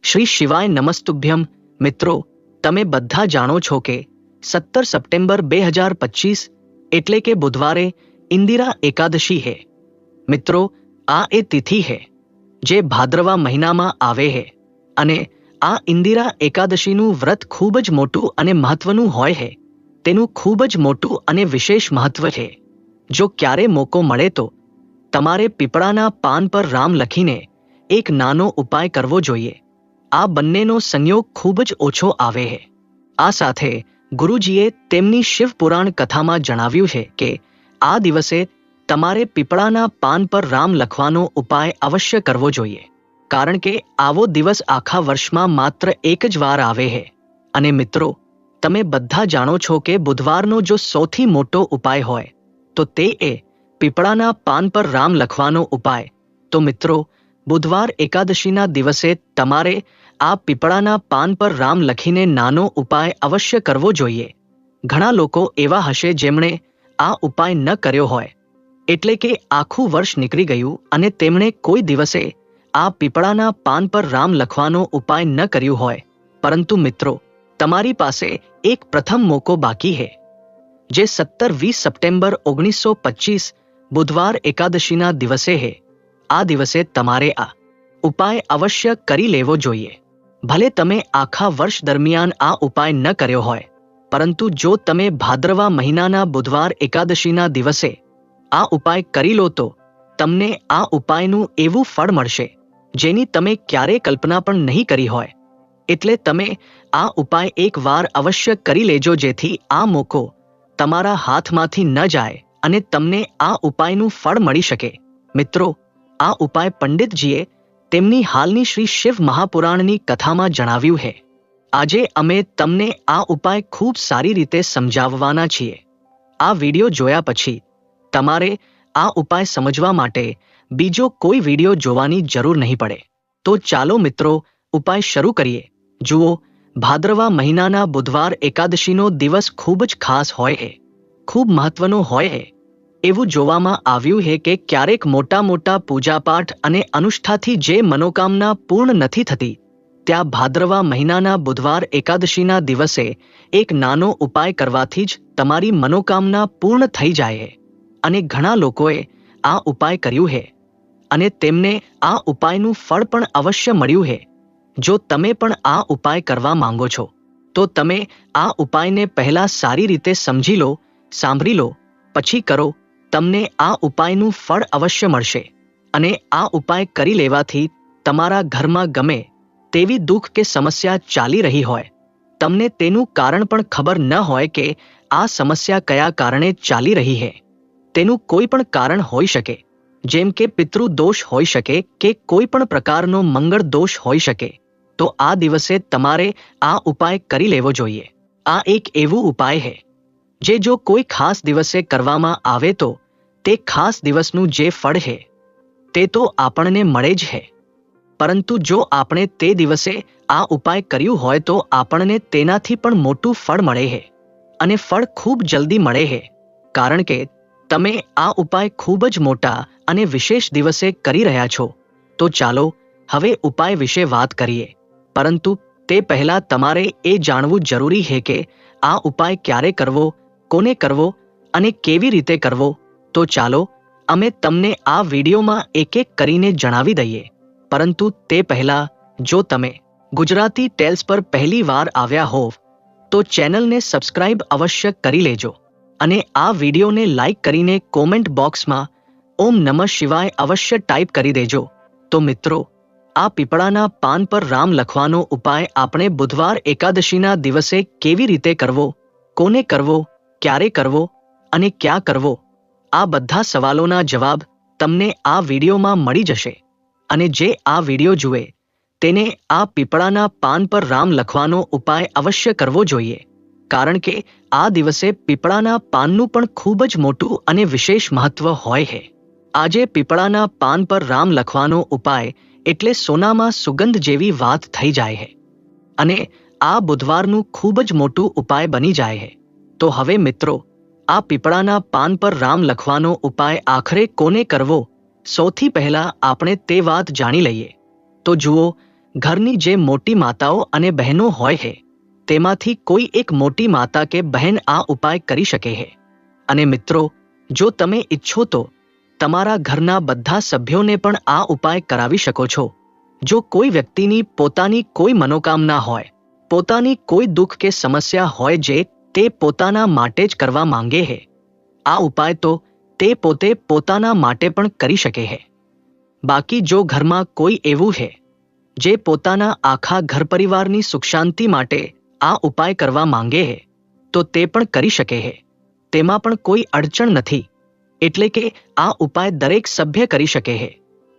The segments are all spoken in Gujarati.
શ્રી શિવાય નમસ્તુભ્યમ। મિત્રો, તમે બધા જાણો છો કે 17 સપ્ટેમ્બર 2025 એટલે કે બુધવારે ઇન્દિરા એકાદશી હે। મિત્રો, આ એ તિથિ હે જે ભાદ્રવા મહિનામાં આવે હે અને આ ઇન્દિરા એકાદશીનું વ્રત ખૂબ જ મોટું અને મહત્વનું હોય હે। તેનું ખૂબ જ મોટું અને વિશેષ મહત્વ છે। જો ક્યારે મોકો મળે તો તમારે પીપળાના પાન પર રામ લખીને એક નાનો ઉપાય કરવો જોઈએ। આ બંનેનો સંયોગ ખૂબ જ ઓછો આવે છે। આ સાથે ગુરુજીએ તેમની શિવ પુરાણ કથામાં જણાવ્યું છે કે આ દિવસે તમારે પીપળાના પાન પર રામ લખવાનો ઉપાય અવશ્ય કરવો જોઈએ, કારણ કે આવો દિવસ આખા વર્ષમાં માત્ર એક જ વાર આવે છે। અને મિત્રો, તમે બધા જાણો છો કે બુધવારનો જો સૌથી મોટો ઉપાય હોય તો તે એ પીપળાના પાન પર રામ લખવાનો ઉપાય। તો મિત્રો, બુધવાર એકાદશીના દિવસે તમારે આ પીપળાના પાન પર રામ લખીને નાનો ઉપાય અવશ્ય કરવો જોઈએ। ઘણા લોકો એવા હશે જેમણે આ ઉપાય ન કર્યો હોય, એટલે કે આખું વર્ષ નીકળી ગયું અને તેમણે કોઈ દિવસે આ પીપળાના પાન પર રામ લખવાનો ઉપાય ન કર્યું હોય। પરંતુ મિત્રો, તમારી પાસે એક પ્રથમ મોકો બાકી છે, જે 17-20 સપ્ટેમ્બર 1925 બુધવાર એકાદશીના દિવસે છે। આ દિવસે તમારે આ ઉપાય અવશ્ય કરી લેવો જોઈએ। ભલે તમે આખા વર્ષ દરમિયાન આ ઉપાય ન કર્યો હોય, પરંતુ જો તમે ભાદ્રવા મહિનાના બુધવાર એકાદશીના દિવસે આ ઉપાય કરી લો તો તમને આ ઉપાયનું એવું ફળ મળશે જેની તમે ક્યારેય કલ્પના પણ નહીં કરી હોય। એટલે તમે આ ઉપાય એક વાર અવશ્ય કરી લેજો, જેથી આ મોકો તમારા હાથમાંથી ન જાય અને તમને આ ઉપાયનું ફળ મળી શકે। મિત્રો, આ ઉપાય પંડિતજીએ તેમની હાલની શ્રી શિવ મહાપુરાણની કથામાં જણાવ્યું છે। આજે અમે તમને આ ઉપાય ખૂબ સારી રીતે સમજાવવાના છીએ। આ વિડિયો જોયા પછી તમારે આ ઉપાય સમજવા માટે બીજો કોઈ વિડિયો જોવાની જરૂર નહીં પડે। તો ચાલો મિત્રો, ઉપાય શરૂ કરીએ। જુઓ, ભાદ્રવા મહિનાના બુધવાર એકાદશીનો દિવસ ખૂબ જ ખાસ હોય છે, ખૂબ મહત્વનો હોય છે। એવું જોવામાં આવ્યું છે કે ક્યારેક મોટા પૂજાપાઠ અને અનુષ્ઠાથી જે મનોકામના પૂર્ણ નથી થતી, ત્યાં ભાદ્રવા મહિનાના બુધવાર એકાદશીના દિવસે એક નાનો ઉપાય કરવાથી જ તમારી મનોકામના પૂર્ણ થઈ જાય છે। અને ઘણા લોકોએ આ ઉપાય કર્યું છે અને તેમને આ ઉપાયનું ફળ પણ અવશ્ય મળ્યું છે। જો તમે પણ આ ઉપાય કરવા માંગો છો તો તમે આ ઉપાયને પહેલા સારી રીતે સમજી લો, સાંભળી લો, પછી કરો। તમને આ ઉપાયનું ફળ અવશ્ય મળશે અને આ ઉપાય કરી લેવાથી તમારા ઘરમાં ગમે તેવી દુઃખ કે સમસ્યા ચાલી રહી હોય, તમને તેનું કારણ પણ ખબર ન હોય કે આ સમસ્યા કયા કારણે ચાલી રહી છે, તેનું કોઈ પણ કારણ હોઈ શકે, જેમ કે પિતૃદોષ હોઈ શકે કે કોઈ પણ પ્રકારનો મંગળ દોષ હોઈ શકે, તો આ દિવસે તમારે આ ઉપાય કરી લેવો જોઈએ। આ એક એવું ઉપાય છે જે જો કોઈ ખાસ દિવસે કરવામાં આવે તો તે ખાસ દિવસનું જે ફળ છે તે તો આપણને મળે જ છે, પરંતુ જો આપણે તે દિવસે આ ઉપાય કર્યું હોય તો આપણને તેનાથી પણ મોટું ફળ મળે છે અને ફળ ખૂબ જલ્દી મળે છે, કારણ કે તમે આ ઉપાય ખૂબ જ મોટા અને વિશેષ દિવસે કરી રહ્યા છો। તો ચાલો હવે ઉપાય વિશે વાત કરીએ, પરંતુ તે પહેલા તમારે એ જાણવું જરૂરી છે કે આ ઉપાય ક્યારે કરવો, કોને કરવો અને કેવી રીતે કરવો। તો ચાલો અમે તમને આ વિડીયોમાં એક એક કરીને જણાવી દઈએ, પરંતુ તે પહેલા જો તમે ગુજરાતી ટેલ્સ પર પહેલી વાર આવ્યા હોવ તો ચેનલને સબસ્ક્રાઇબ અવશ્ય કરી લેજો અને આ વિડીયોને લાઈક કરીને કોમેન્ટ બોક્સમાં ઓમ નમઃ શિવાય અવશ્ય ટાઈપ કરી દેજો। તો મિત્રો, આ પીપળાના પાન પર રામ લખવાનો ઉપાય આપણે બુધવાર એકાદશીના દિવસે કેવી રીતે કરવો, કોને કરવો, ક્યારે કરવો અને ક્યાં કરવો, આ બધા સવાલોના જવાબ તમને આ વિડીયોમાં મળી જશે। અને જે આ વિડીયો જુએ તેને આ પીપળાના પાન પર રામ લખવાનો ઉપાય અવશ્ય કરવો જોઈએ, કારણ કે આ દિવસે પીપળાના પાનનું પણ ખૂબ જ મોટું અને વિશેષ મહત્વ હોય છે। આજે પીપળાના પાન પર રામ લખવાનો ઉપાય એટલે સોનામાં સુગંધ જેવી વાત થઈ જાય છે અને આ બુધવારનું ખૂબ જ મોટું ઉપાય બની જાય છે। તો હવે મિત્રો, આ પીપળાના પાન પર રામ લખવાનો ઉપાય આખરે કોને કરવો, સૌથી પહેલા આપણે તે વાત જાણી લઈએ। તો જુઓ, ઘરની જે મોટી માતાઓ અને બહેનો હોય છે તેમાંથી કોઈ એક મોટી માતા કે બહેન આ ઉપાય કરી શકે છે. અને મિત્રો, જો તમે ઈચ્છો તો તમારા ઘરના બધા સભ્યોને પણ આ ઉપાય કરાવી શકો છો. જો કોઈ વ્યક્તિની પોતાની કોઈ મનોકામના હોય, પોતાની કોઈ દુઃખ કે સમસ્યા હોય જે તે પોતાના માટે જ કરવા માંગે છે, આ ઉપાય તો તે પોતે પોતાના માટે પણ કરી શકે છે. બાકી જો ઘરમાં કોઈ એવું છે જે પોતાના આખા ઘર પરિવારની સુખ શાંતિ માટે આ ઉપાય કરવા માંગે છે, તો તે પણ કરી શકે છે. તેમાં પણ કોઈ અડચણ નથી. એટલે કે આ ઉપાય દરેક સભ્ય કરી શકે છે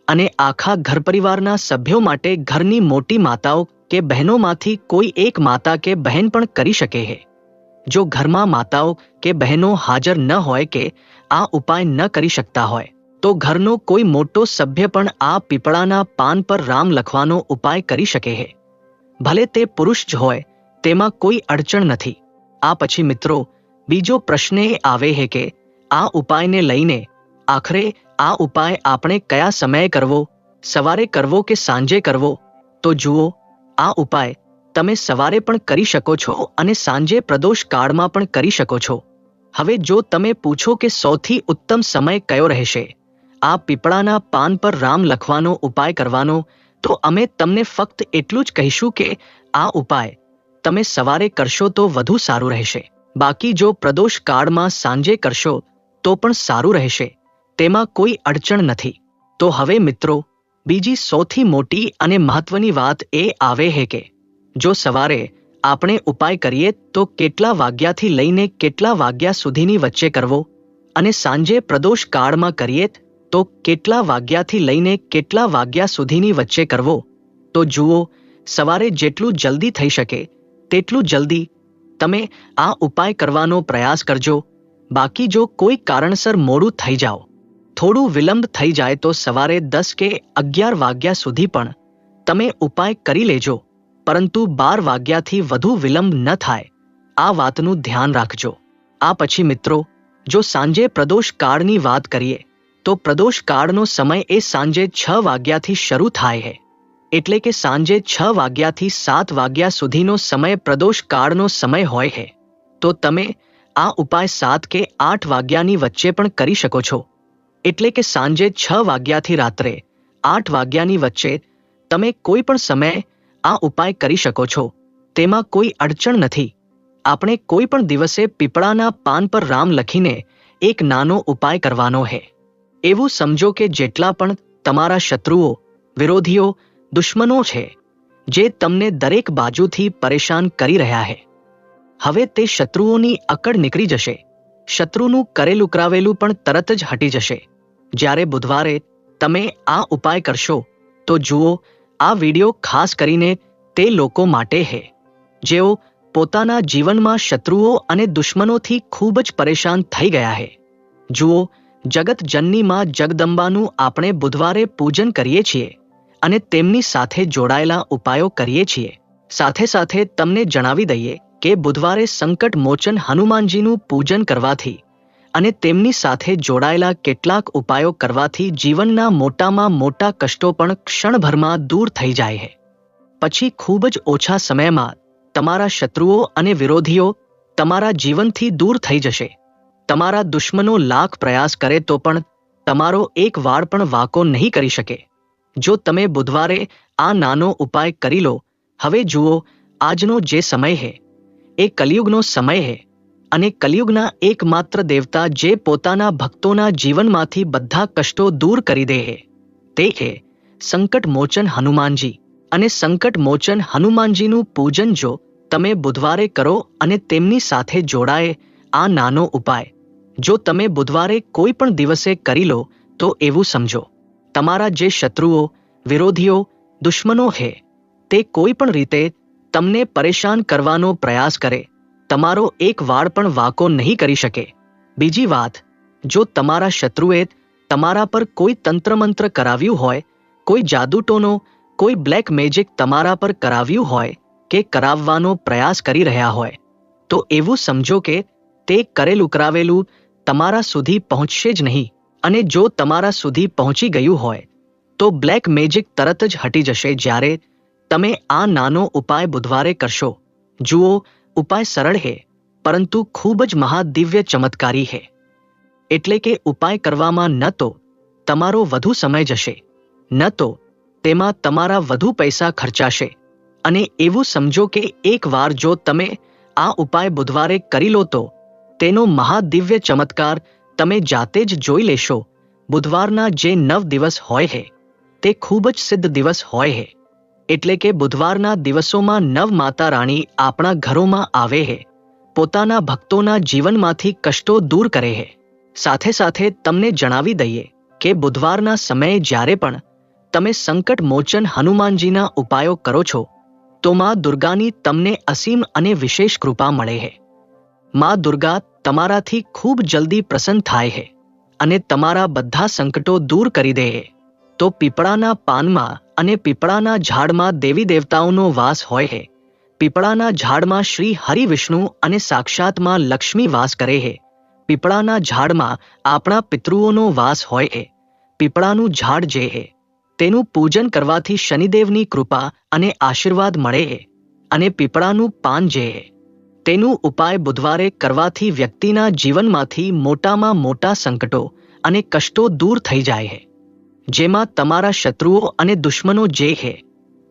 અને આખા ઘર પરિવારના સભ્યો માટે ઘરની મોટી માતાઓ કે બહેનોમાંથી કોઈ એક માતા કે બહેન પણ કરી શકે છે. જો ઘરમાં માતાઓ કે બહેનો હાજર ન હોય કે આ ઉપાય ન કરી શકતા હોય, તો ઘરનો કોઈ મોટો સભ્ય પણ આ પીપળાના પાન પર રામ લખવાનો ઉપાય કરી શકે છે. ભલે તે પુરુષ જ હોય, તેમાં કોઈ અડચણ નથી. આ પછી મિત્રો, બીજો પ્રશ્ન એ આવે છે કે આ ઉપાયને લઈને આખરે આ ઉપાય આપણે કયા સમયે કરવો, સવારે કરવો કે સાંજે કરવો? તો જુઓ, આ ઉપાય તમે સવારે પણ કરી શકો છો અને સાંજે પ્રદોષ કાળમાં પણ કરી શકો છો. હવે જો તમે પૂછો કે સૌથી ઉત્તમ સમય કયો રહેશે આ પીપળાના પાન પર રામ લખવાનો ઉપાય કરવાનો, તો અમે તમને ફક્ત એટલું જ કહીશું કે આ ઉપાય તમે સવારે કરશો તો વધુ સારું રહેશે. બાકી જો પ્રદોષ કાળમાં સાંજે કરશો તો પણ સારું રહેશે. તેમાં કોઈ અડચણ નથી. તો હવે મિત્રો, બીજી સૌથી મોટી અને મહત્વની વાત એ આવે છે કે જો સવારે આપણે ઉપાય કરીએ તો કેટલા વાગ્યાથી લઈને કેટલા વાગ્યા સુધીની વચ્ચે કરવો, અને સાંજે પ્રદોષ કાળમાં કરીએ તો કેટલા વાગ્યાથી લઈને કેટલા વાગ્યા સુધીની વચ્ચે કરવો? તો જુઓ, સવારે જેટલું જલ્દી થઈ શકે તેટલું જલ્દી તમે આ ઉપાય કરવાનો પ્રયાસ કરજો. બાકી જો કોઈ કારણસર મોડું થઈ જાઓ, થોડું વિલંબ થઈ જાય, તો સવારે 10 કે 11 વાગ્યા સુધી પણ તમે ઉપાય કરી લેજો, પરંતુ 12 વાગ્યાથી વધુ વિલંબ ન થાય, આ વાતનું ધ્યાન રાખજો. આ પછી મિત્રો, જો સાંજે પ્રદોષ કાળની વાત કરીએ તો પ્રદોષ કાળનો સમય એ સાંજે 6 વાગ્યાથી શરૂ થાય છે. એટલે કે સાંજે 6 વાગ્યાથી 7 વાગ્યા સુધીનો સમય પ્રદોષ કાળનો સમય હોય છે. તો તમે આ ઉપાય 7 કે 8 વાગ્યાની વચ્ચે પણ કરી શકો છો. એટલે કે સાંજે 6 વાગ્યાથી રાત્રે 8 વાગ્યાની વચ્ચે તમે કોઈ પણ સમયે આ ઉપાય કરી શકો છો. તેમાં કોઈ અડચણ નથી. આપણે કોઈ પણ દિવસે પીપળાના પાન પર રામ લખીને એક નાનો ઉપાય કરવાનો છે. એવું સમજો કે જેટલા પણ તમારા શત્રુઓ, વિરોધીઓ, દુશ્મનો છે જે તમને દરેક બાજુથી પરેશાન કરી રહ્યા છે, હવે તે શત્રુઓની અકડ નીકળી જશે. શત્રુનું કરેલું કરાવેલું પણ તરત જ હટી જશે. જ્યારે બુધવારે તમે આ ઉપાય કરશો તો જુઓ, આ વિડિયો ખાસ કરીને તે લોકો માટે છે જેઓ પોતાના જીવનમાં શત્રુઓ અને દુશ્મનોથી ખૂબ જ પરેશાન થઈ ગયા છે. જુઓ, જગત જનની માં જગદંબાનું આપણે બુધવારે પૂજન કરીએ છીએ અને તેમની સાથે જોડાયેલા ઉપાયો કરીએ છીએ. સાથે સાથે તમને જણાવી દઈએ કે બુધવારે સંકટ મોચન હનુમાનજીનું પૂજન કરવાથી અને તેમની સાથે જોડાયેલા કેટલાક ઉપાયો કરવાથી જીવનના મોટામાં મોટા કષ્ટો પણ ક્ષણભરમાં દૂર થઈ જાય છે. પછી ખૂબ જ ઓછા સમયમાં તમારા શત્રુઓ અને વિરોધીઓ તમારા જીવનથી દૂર થઈ જશે. તમારા દુશ્મનો લાખ પ્રયાસ કરે તો પણ તમારો એક વાળ પણ વાંકો નહીં કરી શકે, જો તમે બુધવારે આ નાનો ઉપાય કરી લો. હવે જુઓ, આજનો જે સમય છે એ કલિયુગનો સમય છે અને કલિયુગના એકમાત્ર દેવતા જે પોતાના ભક્તોના જીવનમાંથી બધા કષ્ટો દૂર કરી દે છે તે છે સંકટ મોચન હનુમાનજી. અને સંકટ મોચન હનુમાનજીનું પૂજન જો તમે બુધવારે કરો અને તેમની સાથે જોડાય આ નાનો ઉપાય જો તમે બુધવારે કોઈ પણ દિવસે કરી લો, તો એવું સમજો તમારા જે શત્રુઓ, વિરોધીઓ, દુશ્મનો છે તે કોઈ પણ રીતે તમને પરેશાન કરવાનો પ્રયાસ કરે, તમારો એક વાળ પણ વાંકો નહીં કરી શકે. બીજી વાત, જો તમારા શત્રુએ તમારા પર કોઈ તંત્રમંત્ર કરાવ્યું હોય, કોઈ જાદુટોનો, કોઈ બ્લેક મેજિક તમારા પર કરાવ્યું હોય કે કરાવવાનો પ્રયાસ કરી રહ્યા હોય, તો એવું સમજો કે તે કરેલું કરાવેલું તમારા સુધી પહોંચશે જ નહીં. અને જો તમારા સુધી પહોંચી ગયું હોય તો બ્લેક મેજિક તરત જ હટી જશે. જ્યારે તમે આ નાનો ઉપાય બુધવારે કરશો. જુઓ, ઉપાય સરળ હે, પરંતુ ખૂબ જ મહાદિવ્ય ચમત્કારી હે. એટલે કે ઉપાય કરવામાં ન તો તમારો વધુ સમય જશે, ન તો તેમાં તમારા વધુ પૈસા ખર્ચાશે. અને એવું સમજો કે એકવાર જો તમે આ ઉપાય બુધવારે કરી લો તો તેનો મહાદિવ્ય ચમત્કાર તમે જાતે જ જોઈ લેશો. બુધવારના જે 9 દિવસ હોય હે તે ખૂબ જ સિદ્ધ દિવસ હોય હે. એટલે કે બુધવારના દિવસોમાં 9 માતા રાણી આપણા ઘરોમાં આવે હે, પોતાના ભક્તોના જીવનમાંથી કષ્ટો દૂર કરે હે. સાથે સાથે તમને જણાવી દઈએ કે બુધવારના સમયે જ્યારે પણ તમે સંકટ મોચન હનુમાનજીના ઉપાયો કરો છો તો માં દુર્ગાની તમને અસીમ અને વિશેષ કૃપા મળે હે. માં દુર્ગા તમારાથી ખૂબ જલ્દી પ્રસન્ન થાય હે અને તમારા બધા સંકટો દૂર કરી દે હે. તો પીપળાના પાનમાં અને પીપળાના ઝાડમાં દેવી દેવતાઓનો વાસ હોય હે. પીપળાના ઝાડમાં શ્રી હરિ વિષ્ણુ અને સાક્ષાત માં લક્ષ્મી વાસ કરે હે. પીપળાના ઝાડમાં આપણા પિતૃઓનો વાસ હોય હે. પીપળાનું ઝાડ જે હે તેનું પૂજન કરવાથી શનિદેવની કૃપા અને આશીર્વાદ મળે હે. અને પીપળાનું પાન જે હે તેનું ઉપાય બુધવારે કરવાથી વ્યક્તિના જીવનમાંથી મોટામાં મોટા સંકટો અને કષ્ટો દૂર થઈ જાય હે. જેમાં તમારા શત્રુઓ અને દુશ્મનો જે હે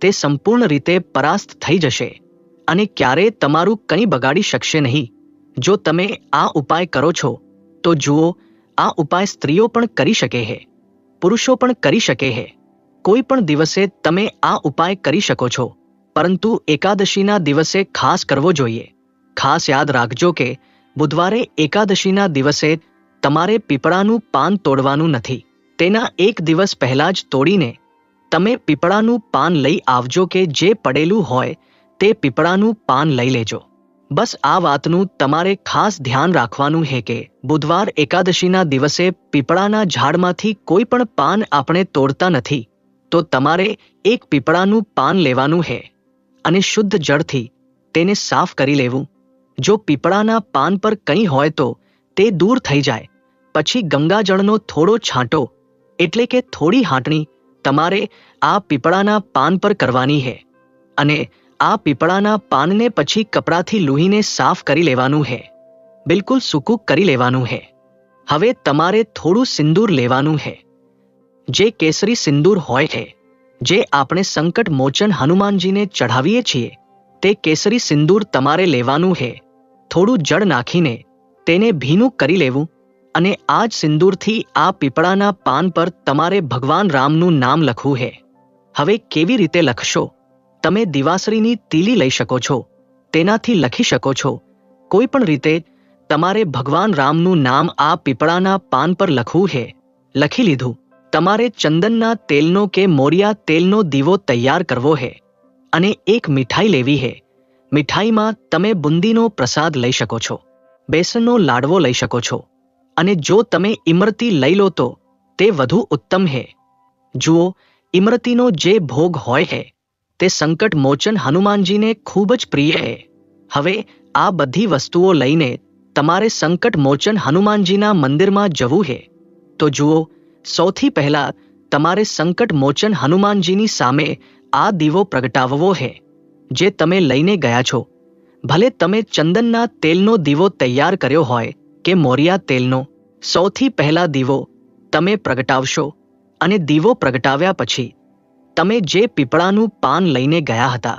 તે સંપૂર્ણ રીતે પરાસ્ત થઈ જશે અને ક્યારેય તમારું કંઈ બગાડી શકશે નહીં. જો તમે આ ઉપાય કરો છો તો જુઓ, આ ઉપાય સ્ત્રીઓ પણ કરી શકે હે, પુરુષો પણ કરી શકે હે. કોઈ પણ દિવસે તમે આ ઉપાય કરી શકો છો, પરંતુ એકાદશીના દિવસે ખાસ કરવો જોઈએ. ખાસ યાદ રાખજો કે બુધવારે એકાદશીના દિવસે તમારે પીપળાનું પાન તોડવાનું નથી. તેના એક દિવસ પહેલા જ તોડીને તમે પીપળાનું પાન લઈ આવજો કે જે પડેલું હોય તે પીપળાનું પાન લઈ લેજો. બસ આ વાતનું તમારે ખાસ ધ્યાન રાખવાનું હે કે બુધવાર એકાદશીના દિવસે પીપળાના ઝાડમાંથી કોઈ પણ પાન આપણે તોડતા નથી, તો તમારે એક પીપળાનું પાન લેવાનું હે અને શુદ્ધ જળથી તેને સાફ કરી લેવું. જો પીપળાના પાન પર કંઈ હોય તો તે દૂર થઈ જાય પછી ગંગાજળનો થોડો છાંટો એટલે કે થોડી હાંટણી તમારે આ પીપળાના પાન પર કરવાની હે અને આ પીપળાના પાનને પછી કપડાથી લૂહીને સાફ કરી લેવાનું હે, બિલકુલ સૂકું કરી લેવાનું હે. હવે તમારે થોડું સિંદૂર લેવાનું હે, જે કેસરી સિંદૂર હોય છે, જે આપણે સંકટ મોચન હનુમાનજીને ચઢાવીએ છીએ તે કેસરી સિંદૂર તમારે લેવાનું હે. થોડું જળ નાખીને તેને ભીનું કરી લેવું અને આ જ સિંદૂરથી આ પીપળાના પાન પર તમારે ભગવાન રામનું નામ લખવું હે. હવે કેવી રીતે લખશો? તમે દિવાસળીની તીલી લઈ શકો છો, તેનાથી લખી શકો છો. કોઈ પણ રીતે તમારે ભગવાન રામનું નામ આ પીપળાના પાન પર લખવું હે. લખી લીધું. તમારે ચંદનના તેલનો કે મોરિયા તેલનો દીવો તૈયાર કરવો હે અને એક મીઠાઈ લેવી હે. મીઠાઈમાં તમે બુંદીનો પ્રસાદ લઈ શકો છો, બેસનનો લાડવો લઈ શકો છો અને જો તમે ઇમરતી લઈ લો તો તે વધુ ઉત્તમ હે. જુઓ, ઇમરતીનો જે ભોગ હોય હે તે સંકટ મોચન હનુમાનજીને ખૂબ જ પ્રિય હે. હવે આ બધી વસ્તુઓ લઈને તમારે સંકટ મોચન હનુમાનજીના મંદિરમાં જવું હે. તો જુઓ, સૌથી પહેલા તમારે સંકટ મોચન હનુમાનજીની સામે આ દીવો પ્રગટાવવો હે જે તમે લઈને ગયા છો. ભલે તમે ચંદનના તેલનો દીવો તૈયાર કર્યો હોય કે મોરિયા તેલનો, સૌથી પહેલા દીવો તમે પ્રગટાવશો અને દીવો પ્રગટાવ્યા પછી તમે જે પીપળાનું પાન લઈને ગયા હતા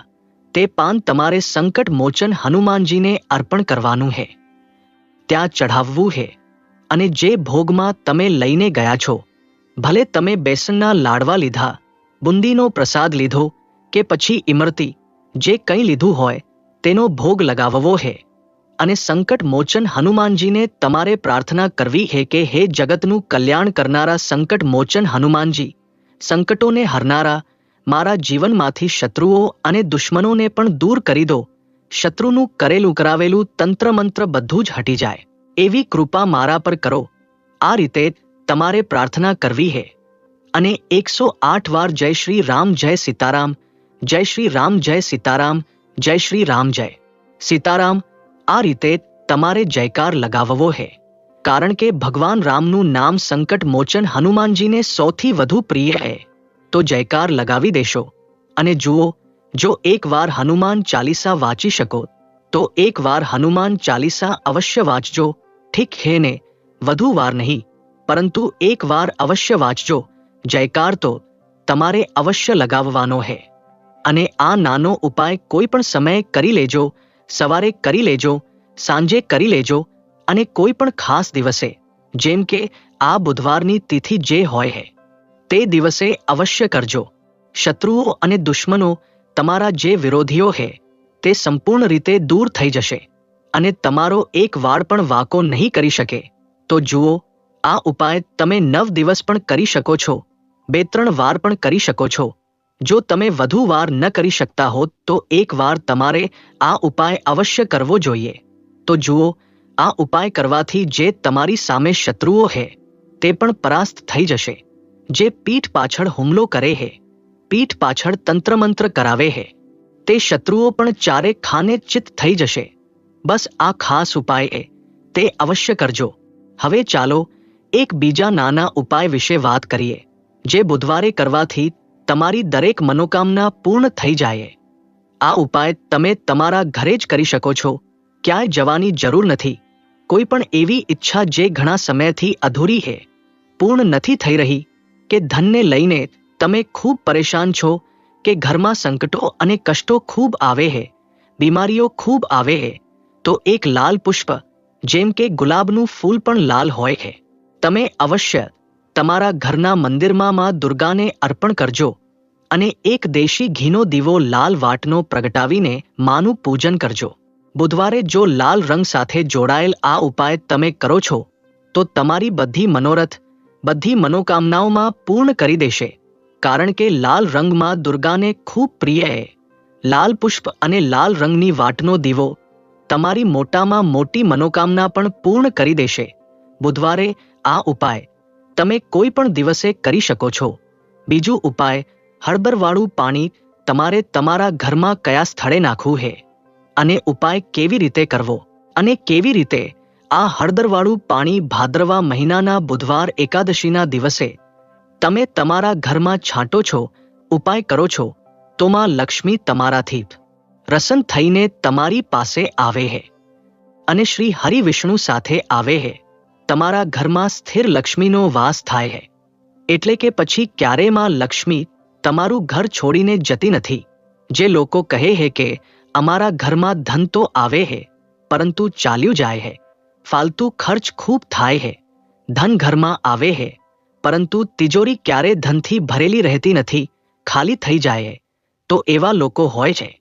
તે પાન તમારે સંકટ મોચન હનુમાનજીને અર્પણ કરવાનું હે, ત્યાં ચઢાવવું હે. અને જે ભોગમાં તમે લઈને ગયા છો, ભલે તમે બેસનના લાડવા લીધા, બુંદીનો પ્રસાદ લીધો કે પછી ઇમરતી, જે કંઈ લીધું હોય તેનો ભોગ લગાવવો હે અને સંકટ મોચન હનુમાનજીને તમારે પ્રાર્થના કરવી હે કે હે જગતનું કલ્યાણ કરનારા સંકટ મોચન હનુમાનજી, સંકટોને હરનારા, મારા જીવનમાંથી શત્રુઓ અને દુશ્મનોને પણ દૂર કરી દો. શત્રુનું કરેલું કરાવેલું તંત્ર મંત્ર બધું જ હટી જાય એવી કૃપા મારા પર કરો. આ રીતે તમારે પ્રાર્થના કરવી હે અને 108 વાર જય શ્રી રામ જય સીતારામ, જય શ્રી રામ જય સીતારામ, જય શ્રી રામ જય સીતારામ, આ રીતે તમારે જયકાર લગાવવો હે. કારણ કે ભગવાન રામનું નામ સંકટ મોચન હનુમાનજીને સૌથી વધુ પ્રિય હે. તો જયકાર લગાવી દેશો અને જુઓ, જો એકવાર હનુમાન ચાલીસા વાંચી શકો તો એકવાર હનુમાન ચાલીસા અવશ્ય વાંચજો. ઠીક હે ને? વધુ વાર નહીં, પરંતુ એકવાર અવશ્ય વાંચજો. જયકાર તો તમારે અવશ્ય લગાવવાનો હે. અને આ નાનો ઉપાય કોઈ પણ સમયે કરી લેજો. સવારે કરી લેજો, સાંજે કરી લેજો, અને કોઈ પણ ખાસ દિવસે, જેમ કે આ બુધવારની તિથિ જે હોય હે તે દિવસે અવશ્ય કરજો. શત્રુઓ અને દુશ્મનો, તમારા જે વિરોધીઓ હે તે સંપૂર્ણ રીતે દૂર થઈ જશે અને તમારો એક વાળ પણ વાંકો નહીં કરી શકે. તો જુઓ, આ ઉપાય તમે 9 દિવસ પણ કરી શકો છો, 2-3 વાર પણ કરી શકો છો. જો તમે વધુ વાર ન કરી શકતા હો તો એક વાર તમારે આ ઉપાય અવશ્ય કરવો જોઈએ. તો જુઓ, આ ઉપાય કરવાથી જે તમારી સામે શત્રુઓ હે તે પણ પરાસ્ત થઈ જશે. જે પીઠ પાછળ હુમલો કરે હે, પીઠ પાછળ તંત્રમંત્ર કરાવે હે, તે શત્રુઓ પણ ચારે ખાને ચિત થઈ જશે. બસ આ ખાસ ઉપાય એ તે અવશ્ય કરજો. હવે ચાલો એક બીજા નાના ઉપાય વિશે વાત કરીએ, જે બુધવારે કરવાથી તમારી દરેક મનોકામના પૂર્ણ થઈ જાય. આ ઉપાય તમે તમારા ઘરે જ કરી શકો છો. ક્યાંય જવાની જરૂર નથી. કોઈ પણ એવી ઈચ્છા જે ઘણા સમયથી અધૂરી હે, પૂર્ણ નથી થઈ રહી, કે ધનને લઈને તમે ખૂબ પરેશાન છો, કે ઘરમાં સંકટો અને કષ્ટો ખૂબ આવે હે, બીમારીઓ ખૂબ આવે હે, તો એક લાલ પુષ્પ, જેમ કે ગુલાબનું ફૂલ પણ લાલ હોય છે, તમે અવશ્ય તમારા ઘરના મંદિરમાં માં દુર્ગાને અર્પણ કરજો અને એક દેશી ઘીનો દીવો લાલ વાટનો પ્રગટાવીને માનું પૂજન કરજો. બુધવારે જો લાલ રંગ સાથે જોડાયેલ આ ઉપાય તમે કરો છો તો તમારી બધી મનોરથ, બધી મનોકામનાઓમાં પૂર્ણ કરી દેશે. કારણ કે લાલ રંગમાં દુર્ગાને ખૂબ પ્રિય છે. લાલ પુષ્પ અને લાલ રંગની વાટનો દીવો તમારી મોટામાં મોટી મનોકામના પણ પૂર્ણ કરી દેશે. બુધવારે આ ઉપાય તમે કોઈ પણ દિવસે કરી શકો છો. બીજું ઉપાય, હળદરવાળું પાણી તમારે તમારા ઘરમાં કયા સ્થળે નાખવું છે અને ઉપાય કેવી રીતે કરવો અને કેવી રીતે આ હળદરવાળું પાણી ભાદ્રવા મહિનાના બુધવાર એકાદશીના દિવસે તમે તમારા ઘરમાં છાંટો છો, ઉપાય કરો છો, તો માં લક્ષ્મી તમારાથી પ્રસન્ન થઈને તમારી પાસે આવે છે અને શ્રી હરિ વિષ્ણુ સાથે આવે છે. તમારા ઘરમાં સ્થિર લક્ષ્મીનો વાસ થાય છે. એટલે કે પછી ક્યારેય માં લક્ષ્મી તમારું ઘર છોડીને જતી નથી. જે લોકો કહે છે કે અમારા ઘરમાં ધન તો આવે છે પરંતુ ચાલ્યું જાય છે, ફાલતુ ખર્ચ ખૂબ થાય છે, ધન ઘરમાં આવે છે પરંતુ તિજોરી ક્યારે ધનથી ભરેલી રહેતી નથી, ખાલી થઈ જાય છે. તો એવા લોકો હોય છે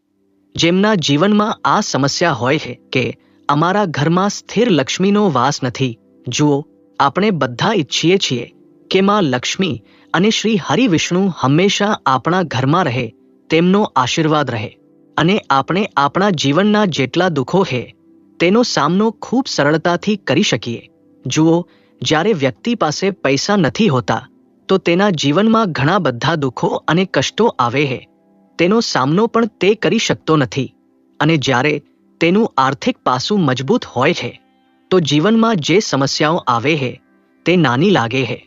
જેમના જીવનમાં આ સમસ્યા હોય છે કે અમારા ઘરમાં સ્થિર લક્ષ્મીનો વાસ નથી. જુઓ, આપણે બધા ઈચ્છીએ છીએ કે માં લક્ષ્મી અને શ્રી હરિ વિષ્ણુ હંમેશા આપણા ઘરમાં રહે, તેમનો આશીર્વાદ રહે અને આપણે આપણા જીવનના જેટલા દુઃખો છે તેનો સામનો ખૂબ સરળતાથી કરી શકીએ. જુઓ, જ્યારે વ્યક્તિ પાસે પૈસા નથી હોતા તો તેના જીવનમાં ઘણા બધા દુઃખો અને કષ્ટો આવે છે. તેનો સામનો પણ તે કરી શકતો નથી. અને જ્યારે તેનું આર્થિક પાસું મજબૂત હોય છે તો જીવનમાં જે સમસ્યાઓ આવે છે તે નાની લાગે છે.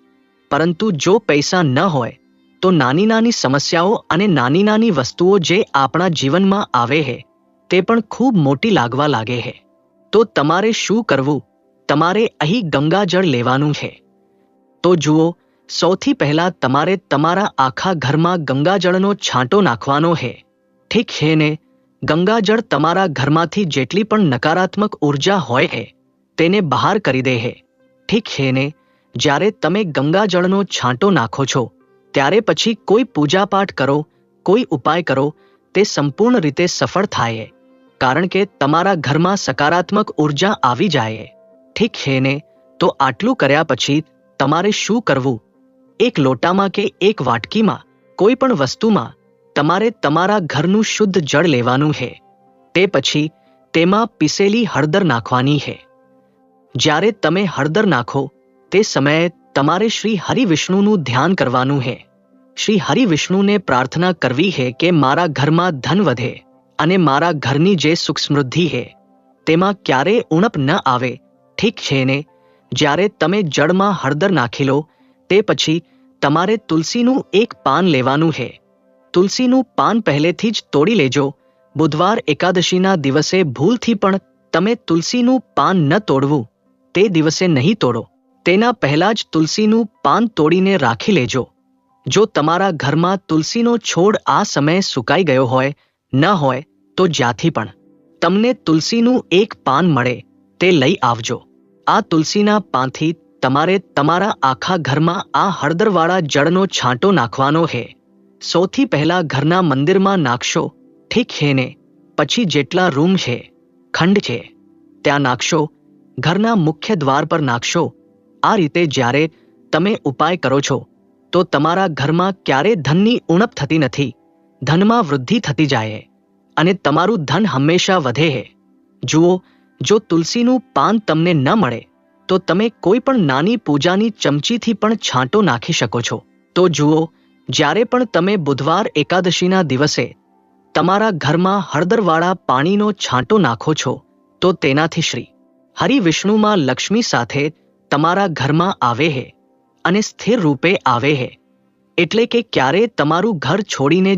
પરંતુ જો પૈસા ન હોય તો નાની નાની સમસ્યાઓ અને નાની નાની વસ્તુઓ જે આપણા જીવનમાં આવે છે તે પણ ખૂબ મોટી લાગવા લાગે છે. તો તમારે શું કરવું? તમારે અહીં ગંગાજળ લેવાનું છે. તો જુઓ, સૌથી પહેલા તમારે તમારા આખા ઘરમાં ગંગાજળનો છાંટો નાખવાનો છે. ઠીક છે ને? ગંગાજળ તમારા ઘરમાંથી જેટલી પણ નકારાત્મક ઉર્જા હોય છે તેને બહાર કરી દે છે. ઠીક છે ને? જ્યારે તમે ગંગાજળનો છાંટો નાખો છો ત્યારે પછી કોઈ પૂજાપાઠ કરો, કોઈ ઉપાય કરો, તે સંપૂર્ણ રીતે સફળ થાય છે. કારણ કે તમારા ઘરમાં સકારાત્મક ઉર્જા આવી જાય. ઠીક છે ને? તો આટલું કર્યા પછી તમારે શું કરવું? એક લોટામાં કે એક વાટકીમાં, કોઈ પણ વસ્તુમાં તમારે તમારા ઘરનું શુદ્ધ જળ લેવાનું છે. તે પછી તેમાં પીસેલી હળદર નાખવાની છે. જ્યારે તમે હળદર નાખો તે સમયે તમારે શ્રી હરિ વિષ્ણુનું ધ્યાન કરવાનું છે. શ્રી હરિ વિષ્ણુને પ્રાર્થના કરવી છે કે મારા ઘરમાં ધન વધે અને મારા ઘરની જે સુખ સમૃદ્ધિ છે તેમાં ક્યારેય ઉણપ ન આવે. ઠીક છે ને? જ્યારે તમે જળમાં હળદર નાખી લો તે પછી તમારે તુલસીનું એક પાન લેવાનું છે. તુલસીનું પાન પહેલેથી જ તોડી લેજો. બુધવાર એકાદશીના દિવસે ભૂલથી પણ તમે તુલસીનું પાન ન તોડવું. તે દિવસે નહીં તોડો. તેના પહેલાં જ તુલસીનું પાન તોડીને રાખી લેજો. જો તમારા ઘરમાં તુલસીનો છોડ આ સમયે સુકાઈ ગયો હોય, ન હોય તો જ્યાંથી પણ તમને તુલસીનું એક પાન મળે તે લઈ આવજો. આ તુલસીના પાનથી તમારે તમારા આખા ઘરમાં આ હળદરવાળા જળનો છાંટો નાખવાનો છે. સૌથી પહેલાં ઘરના મંદિરમાં નાખશો, ઠીક છે ને? પછી જેટલા રૂમ છે, ખંડ છે, ત્યાં નાખશો. ઘરના મુખ્ય દ્વાર પર નાખશો. આ રીતે જ્યારે તમે ઉપાય કરો છો તો તમારા ઘરમાં ક્યારે ધનની ઉણપ થતી નથી. ધનમાં વૃદ્ધિ થતી જાય અને તમારું ધન હંમેશા વધે છે. જુઓ, જો તુલસીનું પાન તમને ન મળે તો તમે કોઈ પણ નાની પૂજાની ચમચીથી પણ છાંટો નાખી શકો છો. તો જુઓ, જ્યારે પણ તમે બુધવાર એકાદશીના દિવસે તમારા ઘરમાં હળદરવાળા પાણીનો છાંટો નાખો છો તો તેનાથી શ્રી હરિ વિષ્ણુમાં લક્ષ્મી સાથે તમારા ઘરમાં આવે છે અને સ્થિર રૂપે આવે છે. એટલે કે ક્યારે તમારું ઘર છોડીને